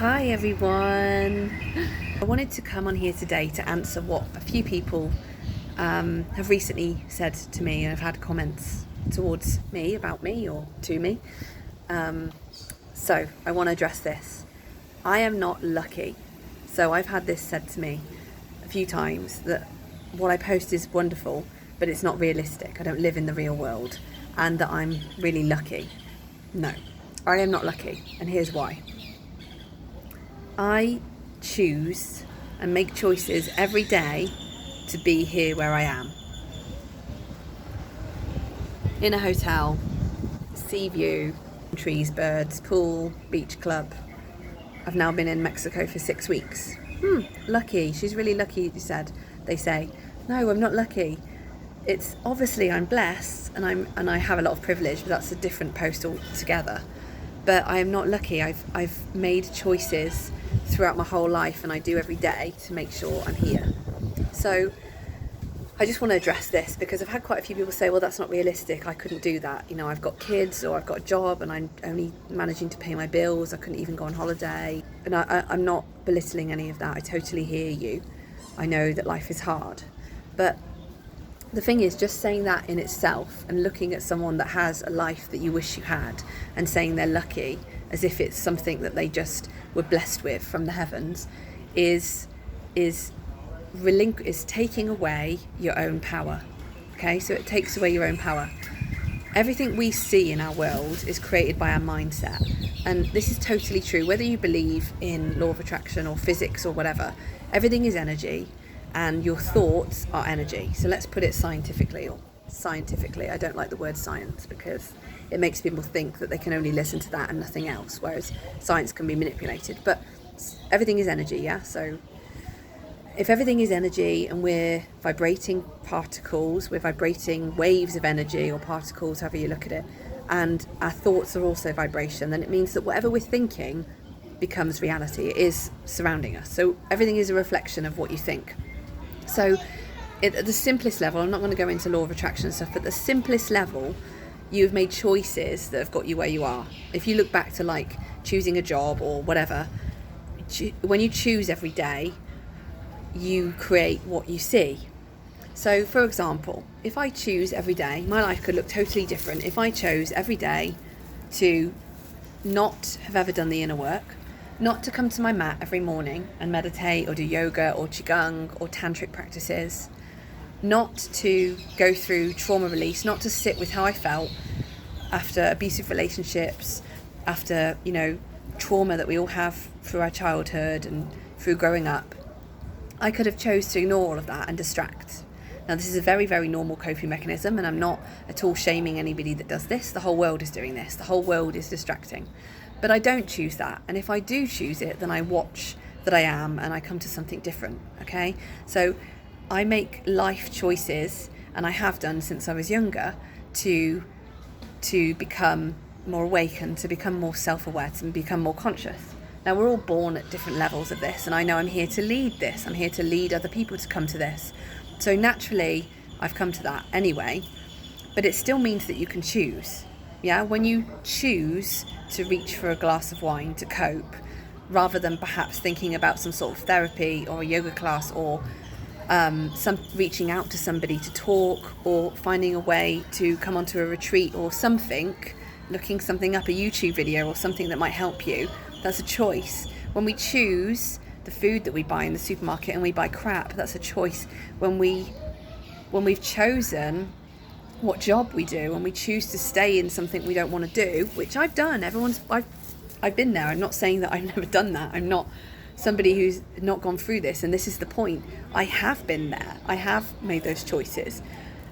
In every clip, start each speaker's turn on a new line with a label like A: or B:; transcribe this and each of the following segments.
A: Hi everyone. I wanted to come on here today to answer what a few people have recently said to me, and have had comments towards me, about me, or to me. So I want to address this. I am not lucky. So I've had this said to me a few times, that what I post is wonderful, but it's not realistic. I don't live in the real world, and that I'm really lucky. No, I am not lucky, and here's why. I choose and make choices every day to be here where I am. In a hotel, sea view, trees, birds, pool, beach club. I've now been in Mexico for 6 weeks. Lucky. She's really lucky, they say. No, I'm not lucky. It's obviously I'm blessed and I have a lot of privilege, but that's a different post altogether. But I am not lucky. I've made choices throughout my whole life, and I do every day to make sure I'm here. So I just want to address this, because I've had quite a few people say, well, that's not realistic, I couldn't do that. You know, I've got kids, or I've got a job and I'm only managing to pay my bills, I couldn't even go on holiday. And I'm not belittling any of that. I totally hear you. I know that life is hard. But the thing is, just saying that in itself, and looking at someone that has a life that you wish you had and saying they're lucky as if it's something that they just were blessed with from the heavens, is taking away your own power. Okay, so it takes away your own power. Everything we see in our world is created by our mindset, and this is totally true whether you believe in law of attraction or physics or whatever. Everything is energy, and your thoughts are energy. So let's put it scientifically. I don't like the word science, because it makes people think that they can only listen to that and nothing else, whereas science can be manipulated. But everything is energy, yeah? So if everything is energy, and we're vibrating particles, we're vibrating waves of energy or particles, however you look at it, and our thoughts are also vibration, then it means that whatever we're thinking becomes reality. It is surrounding us. So everything is a reflection of what you think. So at the simplest level, I'm not going to go into law of attraction and stuff, but at the simplest level, you've made choices that have got you where you are. If you look back to like choosing a job or whatever, when you choose every day, you create what you see. So for example, if I choose every day, my life could look totally different if I chose every day to not have ever done the inner work, not to come to my mat every morning and meditate or do yoga or qigong or tantric practices, not to go through trauma release, not to sit with how I felt after abusive relationships, after, trauma that we all have through our childhood and through growing up. I could have chose to ignore all of that and distract. Now, this is a very, very normal coping mechanism, and I'm not at all shaming anybody that does this. The whole world is doing this. The whole world is distracting. But I don't choose that. And if I do choose it, then I watch that I am, and I come to something different, okay? So I make life choices, and I have done since I was younger, to become more awakened, to become more self-aware, to become more conscious. Now, we're all born at different levels of this, and I know I'm here to lead this. I'm here to lead other people to come to this. So naturally, I've come to that anyway, but it still means that you can choose. Yeah, when you choose to reach for a glass of wine to cope, rather than perhaps thinking about some sort of therapy or a yoga class, or reaching out to somebody to talk, or finding a way to come onto a retreat or something, looking something up, a YouTube video or something that might help you, that's a choice. When we choose the food that we buy in the supermarket and we buy crap, that's a choice. When we've chosen what job we do, and we choose to stay in something we don't want to do, which I've done. I've been there. I'm not saying that I've never done that. I'm not somebody who's not gone through this, and this is the point. I have been there. I have made those choices.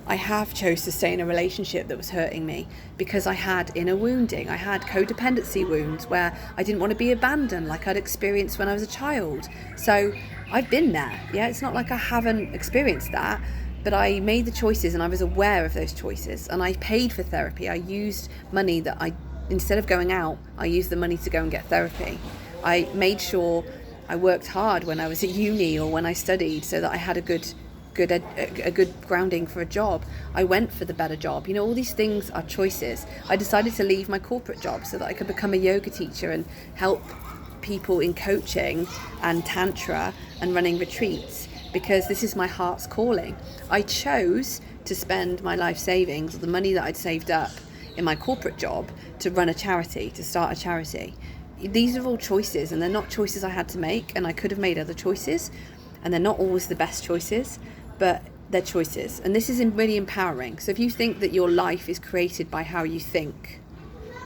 A: I have chose to stay in a relationship that was hurting me because I had inner wounding. I had codependency wounds where I didn't want to be abandoned like I'd experienced when I was a child. So I've been there. Yeah, it's not like I haven't experienced that. But I made the choices, and I was aware of those choices, and I paid for therapy. I used money instead of going out, I used the money to go and get therapy. I made sure I worked hard when I was at uni or when I studied, so that I had a good grounding for a job. I went for the better job. All these things are choices. I decided to leave my corporate job so that I could become a yoga teacher and help people in coaching and tantra and running retreats because this is my heart's calling. I chose to spend my life savings, or the money that I'd saved up in my corporate job, to run a charity, to start a charity. These are all choices, and they're not choices I had to make, and I could have made other choices, and they're not always the best choices, but they're choices. And this is really empowering. So if you think that your life is created by how you think,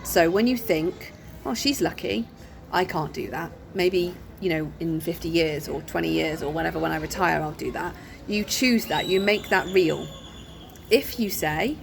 A: so when you think, oh, she's lucky, I can't do that, maybe, you know, in 50 years or 20 years or whenever, when I retire, I'll do that. You choose that, you make that real. If you say,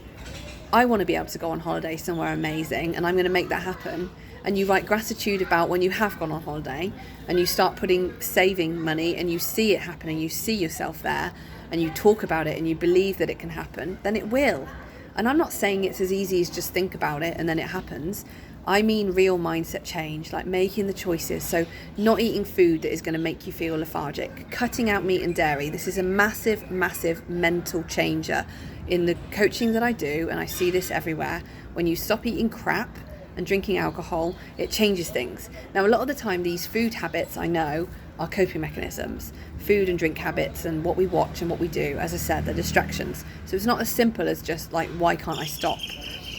A: I want to be able to go on holiday somewhere amazing, and I'm going to make that happen, and you write gratitude about when you have gone on holiday, and you start saving money, and you see it happening, you see yourself there, and you talk about it, and you believe that it can happen, then it will. And I'm not saying it's as easy as just think about it and then it happens. I mean real mindset change, like making the choices. So not eating food that is going to make you feel lethargic, cutting out meat and dairy. This is a massive, massive mental changer in the coaching that I do, and I see this everywhere. When you stop eating crap and drinking alcohol, it changes things. Now, a lot of the time, these food habits, I know, are coping mechanisms. Food and drink habits and what we watch and what we do, as I said, they're distractions. So it's not as simple as just like, why can't I stop?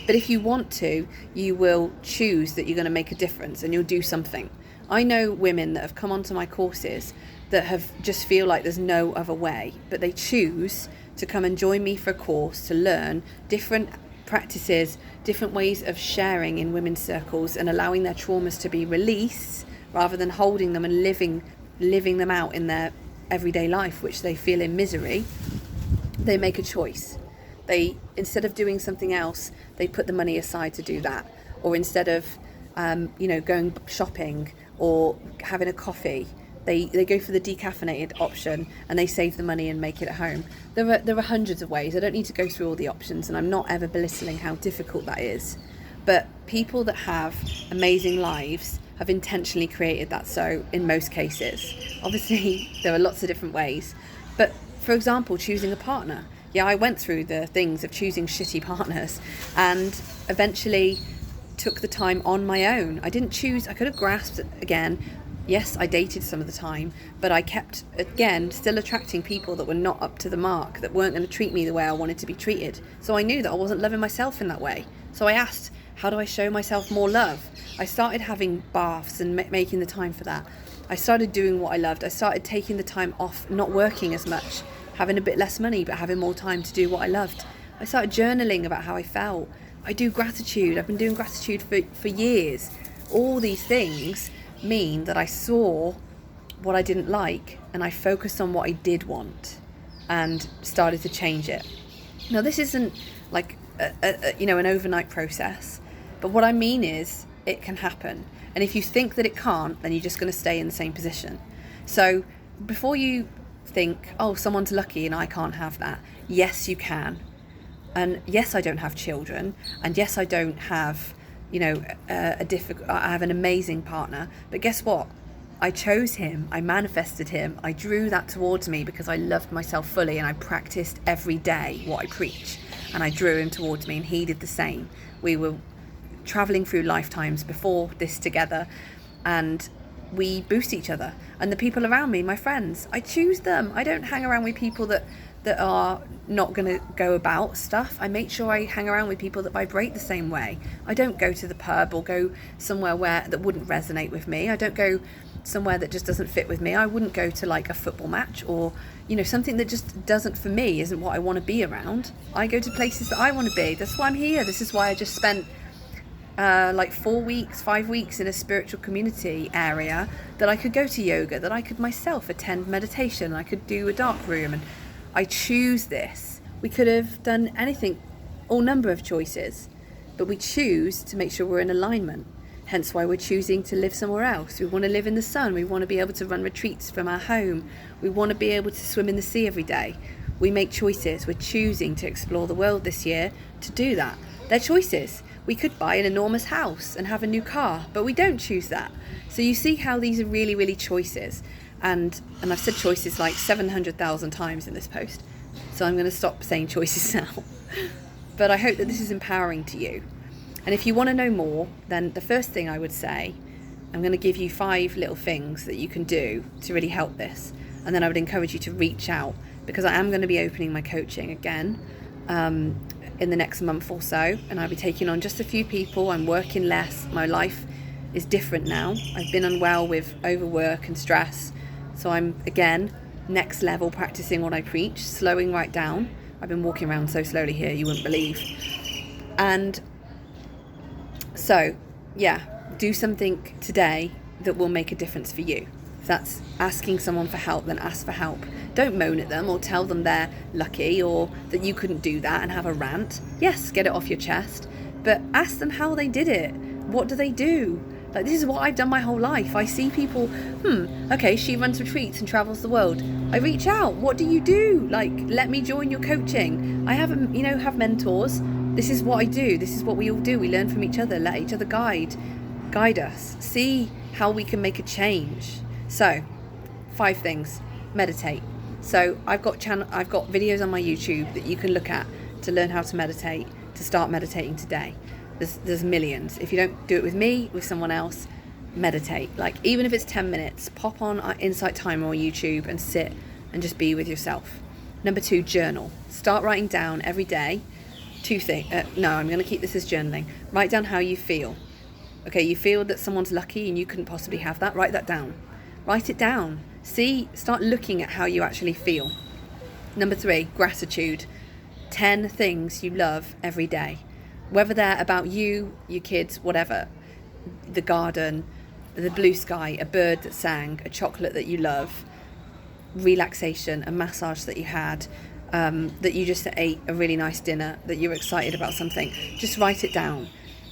A: But if you want to, you will choose that you're going to make a difference and you'll do something. I know women that have come onto my courses that have just feel like there's no other way, but they choose to come and join me for a course to learn different practices, different ways of sharing in women's circles and allowing their traumas to be released rather than holding them and living them out in their everyday life, which they feel in misery. They make a choice. They, instead of doing something else, they put the money aside to do that. Or instead of, going shopping or having a coffee, they go for the decaffeinated option and they save the money and make it at home. There are hundreds of ways. I don't need to go through all the options, and I'm not ever belittling how difficult that is. But people that have amazing lives have intentionally created that, so in most cases. Obviously, there are lots of different ways. But for example, choosing a partner. Yeah, I went through the things of choosing shitty partners and eventually took the time on my own. I didn't choose, I could have grasped it again. Yes, I dated some of the time, but I kept, again, still attracting people that were not up to the mark, that weren't going to treat me the way I wanted to be treated. So I knew that I wasn't loving myself in that way. So I asked, how do I show myself more love? I started having baths and making the time for that. I started doing what I loved. I started taking the time off, not working as much, having a bit less money, but having more time to do what I loved. I started journaling about how I felt. I do gratitude. I've been doing gratitude for years. All these things mean that I saw what I didn't like and I focused on what I did want and started to change it. Now, this isn't like an overnight process, but what I mean is it can happen. And if you think that it can't, then you're just going to stay in the same position. So before you think, oh, someone's lucky and I can't have that. Yes, you can. And yes, I don't have children. And yes, I don't have, I have an amazing partner. But guess what? I chose him. I manifested him. I drew that towards me because I loved myself fully and I practiced every day what I preach. And I drew him towards me and he did the same. We were traveling through lifetimes before this together and we boost each other. And the people around me, my friends, I choose them. I don't hang around with people that are not going to go about stuff. I make sure I hang around with people that vibrate the same way. I don't go to the pub or go somewhere that wouldn't resonate with me. I don't go somewhere that just doesn't fit with me. I wouldn't go to like a football match or something that just doesn't, for me, isn't what I want to be around. I go to places that I want to be. That's why I'm here. This is why I just spent 5 weeks in a spiritual community area, that I could go to yoga, that I could myself attend meditation, I could do a dark room, and I choose this. We could have done anything, all number of choices, but we choose to make sure we're in alignment. Hence why we're choosing to live somewhere else. We want to live in the sun. We want to be able to run retreats from our home. We want to be able to swim in the sea every day. We make choices. We're choosing to explore the world this year to do that. They're choices. We could buy an enormous house and have a new car, but we don't choose that. So you see how these are really, really choices. And I've said choices like 700,000 times in this post. So I'm going to stop saying choices now. But I hope that this is empowering to you. And if you want to know more, then the first thing I would say I'm going to give you 5 little things that you can do to really help this. And then I would encourage you to reach out, because I am going to be opening my coaching again in the next month or so. And I'll be taking on just a few people. I'm working less. My life is different now. I've been unwell with overwork and stress. So I'm, again, next level, practicing what I preach, slowing right down. I've been walking around so slowly here, you wouldn't believe. And so, yeah, do something today that will make a difference for you. If that's asking someone for help, then ask for help. Don't moan at them or tell them they're lucky or that you couldn't do that and have a rant. Yes, get it off your chest, but ask them how they did it. What do they do? Like, this is what I've done my whole life. I see people, okay, she runs retreats and travels the world. I reach out. What do you do? Like, let me join your coaching. I have mentors. This is what I do. This is what we all do. We learn from each other. Let each other guide us. See how we can make a change. So, 5 things. Meditate. So I've got videos on my YouTube that you can look at to learn how to meditate, to start meditating today. There's millions. If you don't do it with me, with someone else, meditate. Like, even if it's 10 minutes, pop on Insight Timer or YouTube and sit and just be with yourself. Number 2, journal. Start writing down every day 2 things. I'm going to keep this as journaling. Write down how you feel. Okay, you feel that someone's lucky and you couldn't possibly have that. Write that down. Write it down. Start looking at how you actually feel. Number 3, gratitude. 10 things you love every day. Whether they're about you, your kids, whatever. The garden, the blue sky, a bird that sang, a chocolate that you love, relaxation, a massage that you had, that you just ate a really nice dinner, that you're excited about something. Just write it down.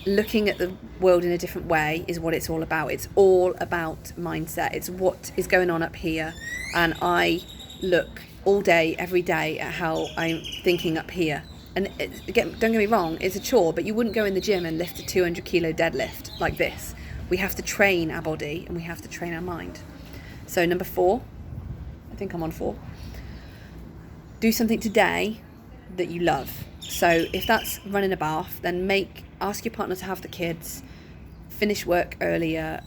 A: Looking at the world in a different way is what it's all about. It's all about mindset. It's what is going on up here. And I look all day, every day at how I'm thinking up here. And don't get me wrong, it's a chore, but you wouldn't go in the gym and lift a 200 kilo deadlift like this. We have to train our body and we have to train our mind. So number 4, I think I'm on 4. Do something today that you love. So if that's running a bath, then ask your partner to have the kids, finish work earlier,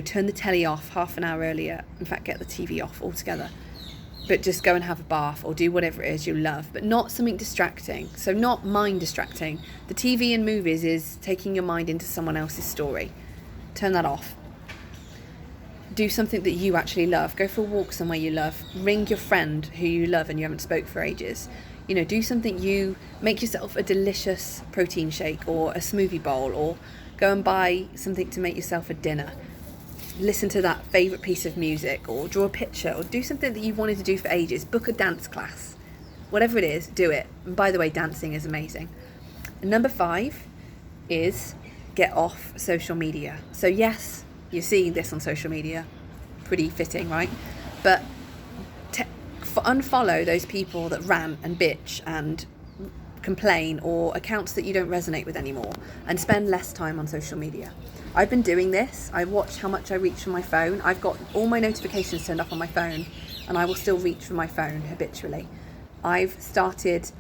A: turn the telly off half an hour earlier. In fact, get the TV off altogether. But just go and have a bath or do whatever it is you love, but not something distracting. So not mind distracting. The TV and movies is taking your mind into someone else's story. Turn that off. Do something that you actually love. Go for a walk somewhere you love. Ring your friend who you love and you haven't spoke for ages. Do something make yourself a delicious protein shake or a smoothie bowl, or go and buy something to make yourself a dinner. Listen to that favourite piece of music, or draw a picture, or do something that you've wanted to do for ages. Book a dance class. Whatever it is, do it. And by the way, dancing is amazing. And number 5 is get off social media. So yes, you're seeing this on social media. Pretty fitting, right? But unfollow those people that rant and bitch and complain, or accounts that you don't resonate with anymore, and spend less time on social media. I've been doing this. I watch how much I reach from my phone. I've got all my notifications turned off on my phone, and I will still reach from my phone habitually. I've started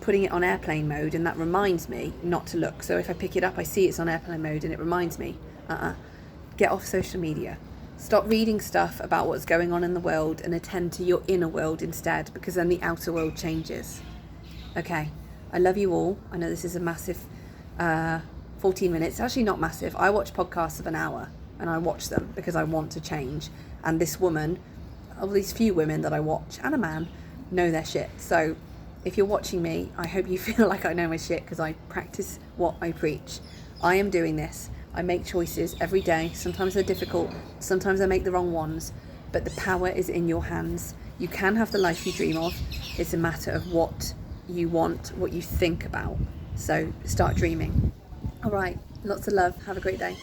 A: putting it on airplane mode, and that reminds me not to look. So if I pick it up, I see it's on airplane mode and it reminds me, get off social media. Stop reading stuff about what's going on in the world and attend to your inner world instead, because then the outer world changes. Okay, I love you all. I know this is a massive 14 minutes. It's actually not massive. I watch podcasts of an hour, and I watch them because I want to change. And this woman, or these few women that I watch, and a man, know their shit. So if you're watching me, I hope you feel like I know my shit, because I practice what I preach. I am doing this. I make choices every day. Sometimes they're difficult. Sometimes I make the wrong ones. But the power is in your hands. You can have the life you dream of. It's a matter of what you want, what you think about. So start dreaming. All right. Lots of love. Have a great day.